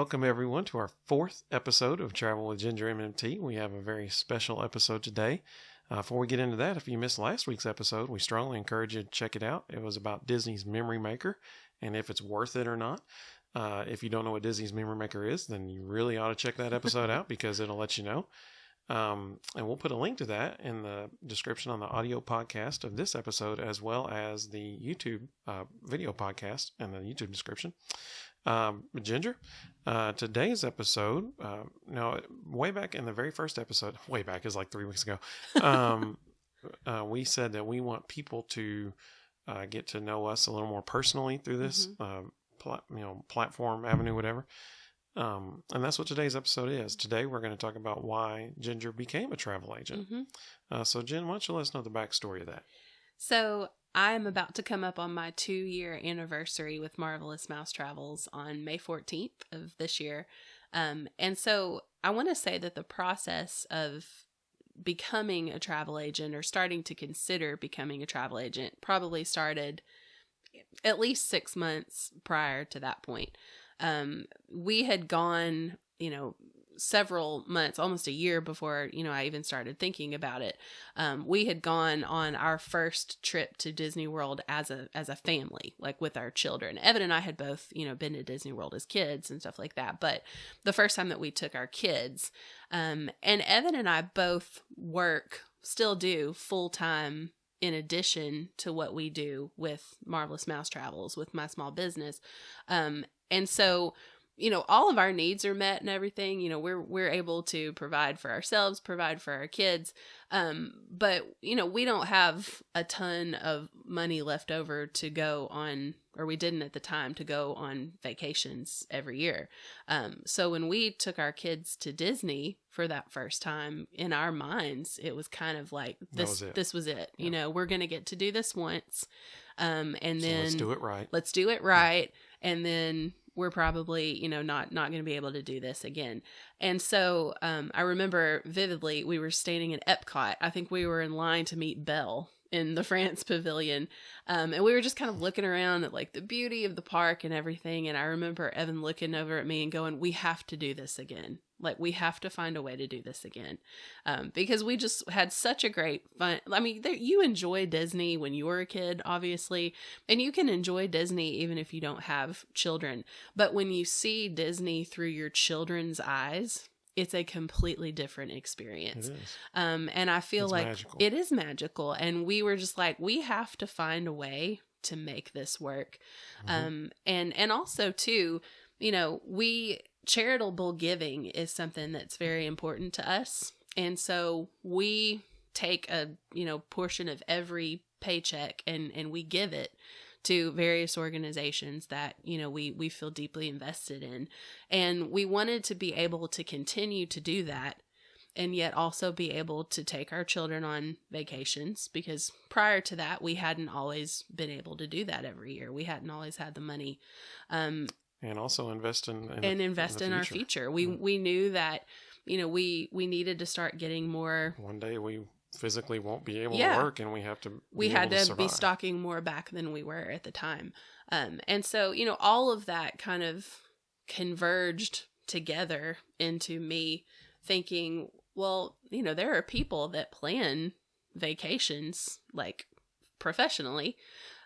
welcome everyone to our 4th episode of Travel with GingerMMT. We have a very special episode today. Before we get into that, if you missed last week's episode, we strongly encourage you to check it out. It was about Disney's Memory Maker and if it's worth it or not. If you don't know what Disney's Memory Maker is, then you really ought to check that episode out because it'll let you know. And we'll put a link to that in the description on the audio podcast of this episode, as well as the YouTube video podcast and the YouTube description. Ginger, today's episode, way back in the very first episode, way back is like 3 weeks ago, we said that we want people to get to know us a little more personally through this platform, avenue, whatever. And that's what today's episode is. Today, we're going to talk about why Ginger became a travel agent. So, Jen, why don't you let us know the backstory of that? So, I'm about to come up on my 2-year anniversary with Marvelous Mouse Travels on May 14th of this year. And so, I want to say that the process of becoming a travel agent or starting to consider becoming a travel agent probably started at least 6 months prior to that point. We had gone, several months, almost a year before, I even started thinking about it. We had gone on our first trip to Disney World as a family, like with our children. Evan and I had both, been to Disney World as kids and stuff like that. But the first time that we took our kids, and Evan and I both still do full time in addition to what we do with Marvelous Mouse Travels, with my small business. And so, all of our needs are met and everything. We're able to provide for ourselves, provide for our kids. But, we don't have a ton of money left over to go on, or we didn't at the time, to go on vacations every year. So when we took our kids to Disney for that first time, in our minds, it was kind of like, this was it. Yeah. We're going to get to do this once. And then let's do it right. Let's do it right. Yeah. And then we're probably, not going to be able to do this again. And so I remember vividly, we were standing in Epcot. I think we were in line to meet Belle in the France Pavilion. And we were just kind of looking around at like the beauty of the park and everything. And I remember Evan looking over at me and going, we have to do this again. Like, we have to find a way to do this again. Because we just had such a great fun. I mean, you enjoy Disney when you were a kid, obviously. And you can enjoy Disney even if you don't have children. But when you see Disney through your children's eyes, it's a completely different experience. It is. And I feel like magical. It is magical. And we were just like, we have to find a way to make this work. And also, too, charitable giving is something that's very important to us. And so we take a, portion of every paycheck and we give it to various organizations that, we feel deeply invested in. And we wanted to be able to continue to do that and yet also be able to take our children on vacations, because prior to that, we hadn't always been able to do that every year. We hadn't always had the money. And also invest in our future. We knew that, we needed to start getting more. One day we physically won't be able to work, and we have to. We had to be stocking more back than we were at the time, and so all of that kind of converged together into me thinking, well, there are people that plan vacations like professionally.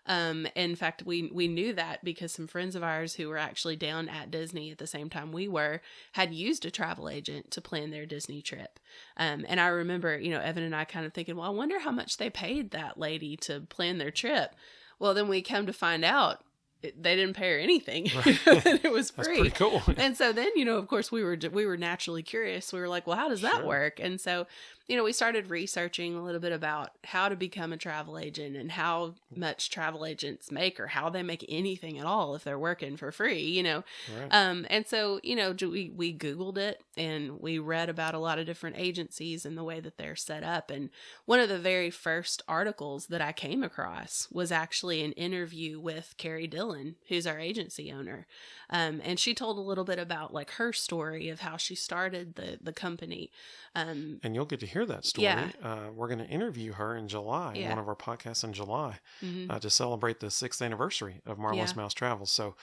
In fact, we knew that because some friends of ours who were actually down at Disney at the same time we were had used a travel agent to plan their Disney trip. And I remember, Evan and I kind of thinking, well, I wonder how much they paid that lady to plan their trip. Well, then we come to find out they didn't pay her anything. Right. It was free. That's pretty cool. And so then, of course we were naturally curious. We were like, well, how does that work? And so, we started researching a little bit about how to become a travel agent and how much travel agents make, or how they make anything at all if they're working for free, Right. And so, we Googled it and we read about a lot of different agencies and the way that they're set up. And one of the very first articles that I came across was actually an interview with Carrie Dillon, who's our agency owner. And she told a little bit about like her story of how she started the company. And you'll get to hear that story. Yeah. We're going to interview her in July, one of our podcasts in July, to celebrate the 6th anniversary of Marvelous Mouse Travels. So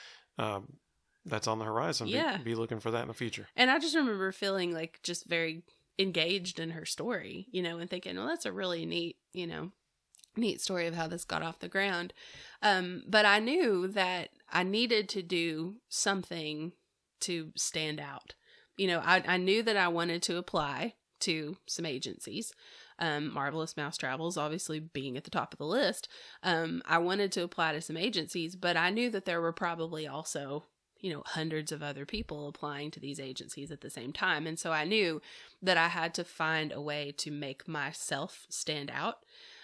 that's on the horizon. Yeah. Be looking for that in the future. And I just remember feeling like just very engaged in her story, and thinking, well, that's a really neat story of how this got off the ground. But I knew that I needed to do something to stand out. I knew that I wanted to apply to some agencies. Marvelous Mouse Travels, obviously being at the top of the list. I wanted to apply to some agencies, but I knew that there were probably also, hundreds of other people applying to these agencies at the same time. And so I knew that I had to find a way to make myself stand out.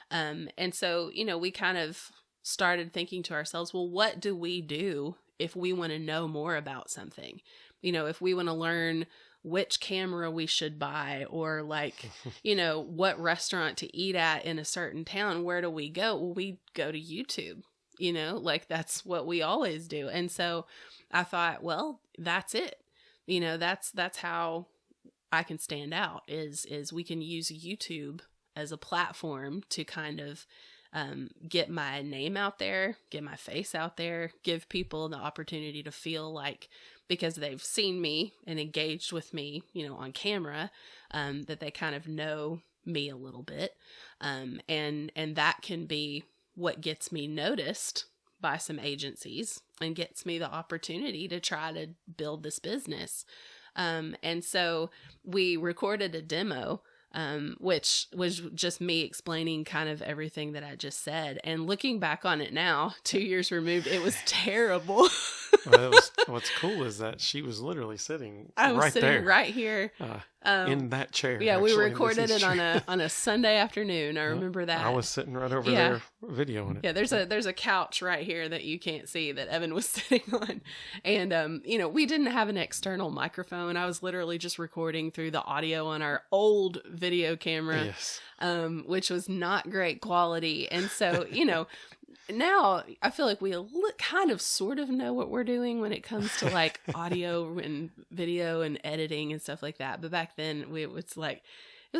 And so, we kind of started thinking to ourselves, well, what do we do if we want to know more about something? If we want to learn which camera we should buy, or what restaurant to eat at in a certain town, where do we go? Well, we go to YouTube, that's what we always do. And so I thought, well, that's it. That's how I can stand out is we can use YouTube as a platform to kind of get my name out there, get my face out there, give people the opportunity to feel like, because they've seen me and engaged with me, on camera, that they kind of know me a little bit. And that can be what gets me noticed by some agencies and gets me the opportunity to try to build this business. And so we recorded a demo, which was just me explaining kind of everything that I just said. And looking back on it now, 2 years removed, it was terrible. Well, what's cool is that she was literally sitting I was right sitting there, right here. in that chair. Yeah, actually, we recorded it chair. on a Sunday afternoon. I remember that. I was sitting right over there videoing it. Yeah, there's a couch right here that you can't see that Evan was sitting on. And, we didn't have an external microphone. I was literally just recording through the audio on our old video camera, Yes. Which was not great quality. And so, now I feel like we kind of sort of know what we're doing when it comes to like audio and video and editing and stuff like that. But back then it was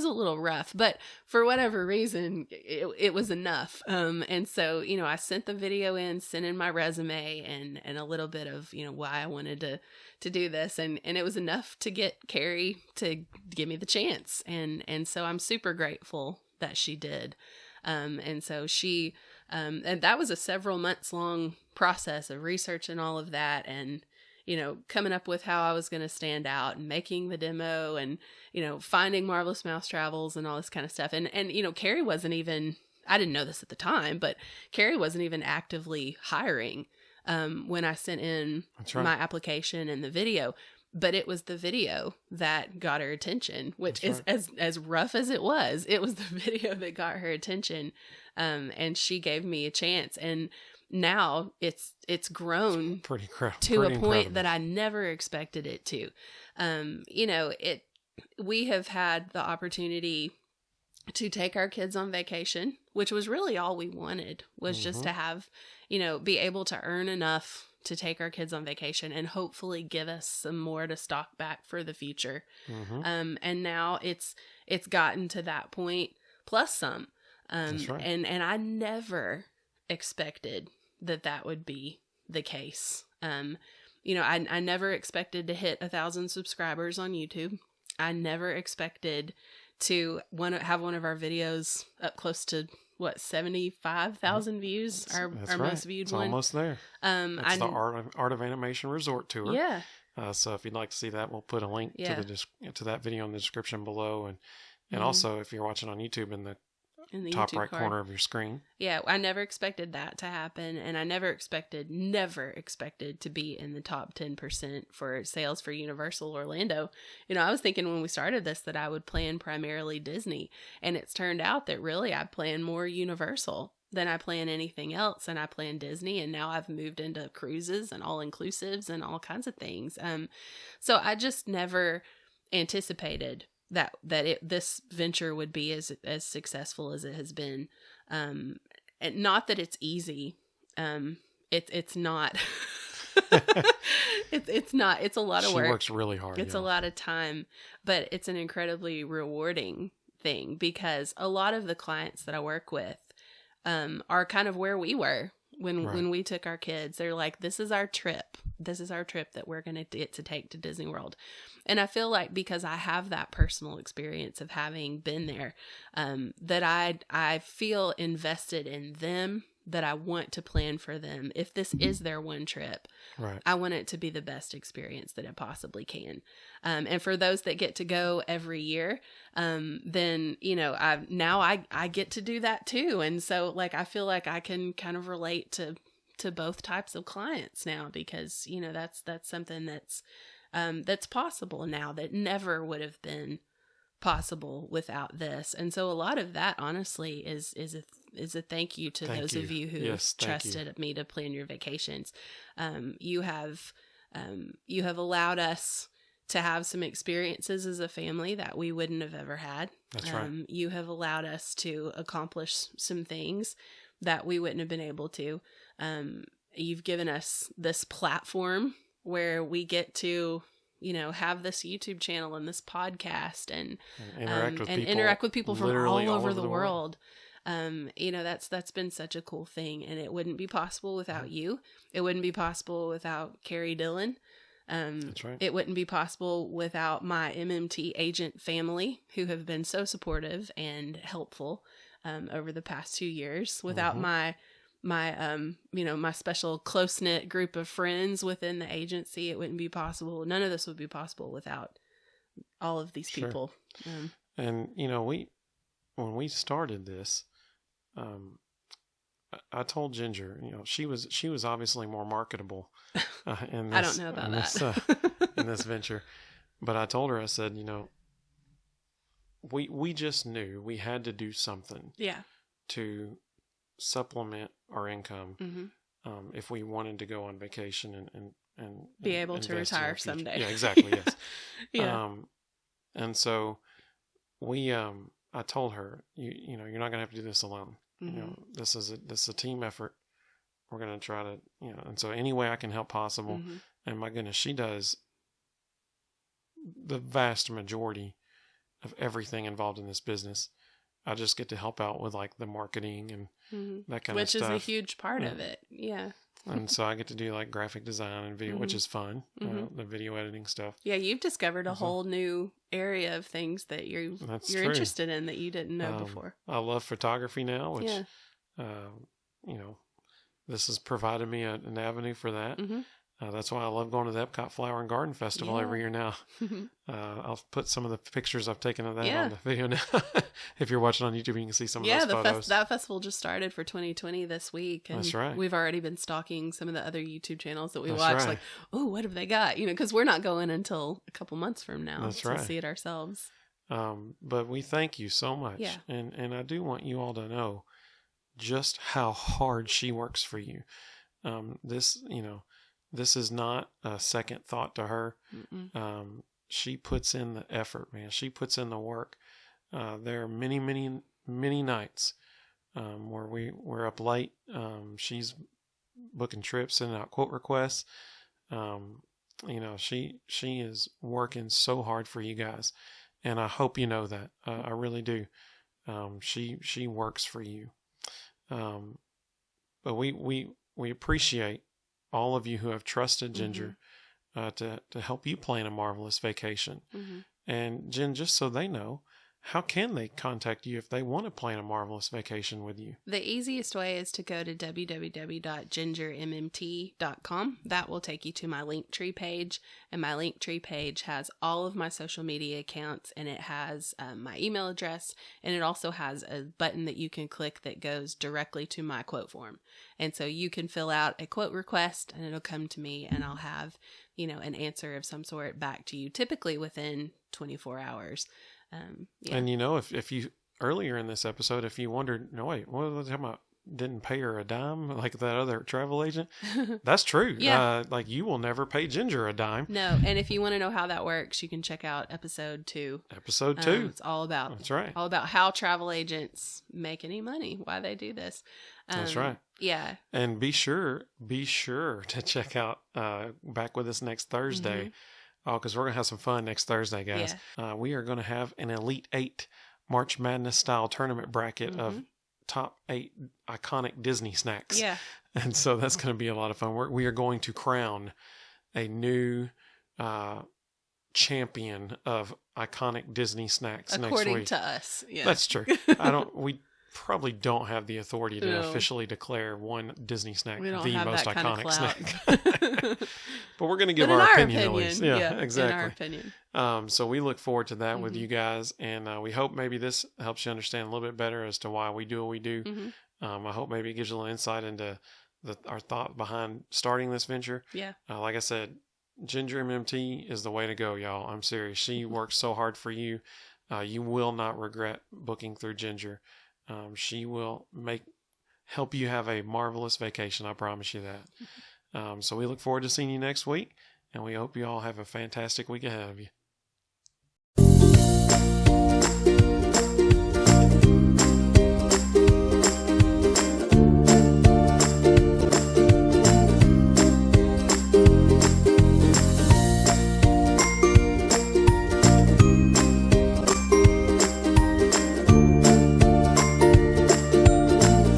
a little rough, but for whatever reason, it was enough. And so, I sent the video in, sent in my resume and a little bit of, why I wanted to do this. And it was enough to get Carrie to give me the chance. And so I'm super grateful that she did. And so she, and that was a several months long process of research and all of that. And, coming up with how I was going to stand out and making the demo and, finding Marvelous Mouse Travels and all this kind of stuff. And, Carrie wasn't even, I didn't know this at the time, but Carrie wasn't even actively hiring, when I sent in my application and the video. But it was the video that got her attention, which is as rough as it was the video that got her attention. And she gave me a chance. And now it's grown to a point that I never expected it to. We have had the opportunity to take our kids on vacation, which was really all we wanted, was just to have, be able to earn enough to take our kids on vacation and hopefully give us some more to stock back for the future. And now it's gotten to that point plus some. That's right. And I never expected that would be the case. I never expected to hit 1,000 subscribers on YouTube. I never expected to have one of our videos up close to 75,000 views. Our most viewed one. Almost there. It's the Art of Animation Resort Tour. Yeah. So if you'd like to see that, we'll put a link to that video in the description below, and also if you're watching on YouTube in the top YouTube right card. corner of your screen. Yeah, I never expected that to happen, and I never expected to be in the top 10% for sales for Universal Orlando. I was thinking when we started this that I would plan primarily Disney, and it's turned out that really I plan more Universal than I plan anything else, and I plan Disney, and now I've moved into cruises and all-inclusives and all kinds of things. So I just never anticipated that this venture would be as successful as it has been. And not that it's easy. It's not. it's not. It's a lot of work. She works really hard. It's a lot of time, but it's an incredibly rewarding thing because a lot of the clients that I work with are kind of where we were when we took our kids. They're like, this is our trip. this is our trip that we're going to get to take to Disney World. And I feel like because I have that personal experience of having been there, that I feel invested in them, that I want to plan for them. If this is their one trip, Right. I want it to be the best experience that it possibly can. And for those that get to go every year, then, you know, I get to do that too. And so like, I feel like I can kind of relate to both types of clients now, because, you know, that's something that's possible now that never would have been possible without this. And so a lot of that honestly is a thank you to those of you who trusted me to plan your vacations. You have allowed us to have some experiences as a family that we wouldn't have ever had. That's right. You have allowed us to accomplish some things that we wouldn't have been able to. You've given us this platform where we get to, you know, have this YouTube channel and this podcast and interact with people from all over the world. You know, that's been such a cool thing, and it wouldn't be possible without you. It wouldn't be possible without Carrie Dillon. That's right. It wouldn't be possible without my MMT agent family, who have been so supportive and helpful over the past 2 years. Without my you know, my special close-knit group of friends within the agency, it wouldn't be possible. None of this would be possible without all of these people. And, you know, when we started this, I told Ginger, you know, she was obviously more marketable in this, I don't know about that. In this venture. But I told her, I said, you know, we just knew we had to do something to supplement our income if we wanted to go on vacation and be able to retire someday. Yeah, exactly. Yes. Yeah. And so I told her, you know, you're not going to have to do this alone. You know, this is a team effort. We're going to try to, you know, and so any way I can help possible. And my goodness, she does the vast majority of everything involved in this business. I just get to help out with like the marketing and that kind of stuff. Which is a huge part of it. Yeah. And so I get to do like graphic design and video, which is fun. The video editing stuff. Yeah, you've discovered a whole new area of things that you're interested in that you didn't know before. I love photography now, which, you know, this has provided me an avenue for that. That's why I love going to the Epcot Flower and Garden Festival every year now. I'll put some of the pictures I've taken of that on the video now. If you're watching on YouTube, you can see some of those photos. That festival just started for 2020 this week. And that's right. We've already been stalking some of the other YouTube channels that we watch. Right. Like, oh, what have they got? You know, because we're not going until a couple months from now to see it ourselves. But we thank you so much. Yeah. And I do want you all to know just how hard she works for you. This is not a second thought to her. She puts in the effort, man. She puts in the work. There are many, many, many nights where we're up late. She's booking trips, sending out quote requests. You know, she is working so hard for you guys, and I hope you know that. I really do. She works for you. But we appreciate all of you who have trusted Ginger to help you plan a marvelous vacation. And Jen, just so they know, how can they contact you if they want to plan a marvelous vacation with you? The easiest way is to go to www.GingerMMT.com. That will take you to my Linktree page, and my Linktree page has all of my social media accounts, and it has my email address, and it also has a button that you can click that goes directly to my quote form. And so you can fill out a quote request, and it'll come to me, and I'll have, you know, an answer of some sort back to you, typically within 24 hours. And you know, if you earlier in this episode, if you wondered, no wait, what was I talking about? Didn't pay her a dime like that other travel agent? That's true. Like you will never pay Ginger a dime. No, and if you want to know how that works, you can check out episode 2. Episode 2. It's all about all about how travel agents make any money, why they do this. That's right. Yeah. And be sure to check out back with us next Thursday. Because we're going to have some fun next Thursday, guys. Yeah. We are going to have an Elite 8 March Madness style tournament bracket of top 8 iconic Disney snacks. Yeah. And so that's going to be a lot of fun. We are going to crown a new champion of iconic Disney snacks next According week. to us. Yeah. That's true. We probably don't have the authority to officially declare one Disney snack the most iconic snack. But we're going to give our opinion at least. Yeah, exactly. In our opinion. So we look forward to that with you guys, and we hope maybe this helps you understand a little bit better as to why we do what we do. I hope maybe it gives you a little insight into our thought behind starting this venture. Yeah. Like I said, GingerMMT is the way to go, y'all. I'm serious. She works so hard for you. You will not regret booking through Ginger. She will help you have a marvelous vacation. I promise you that. So we look forward to seeing you next week, and we hope you all have a fantastic week ahead of you.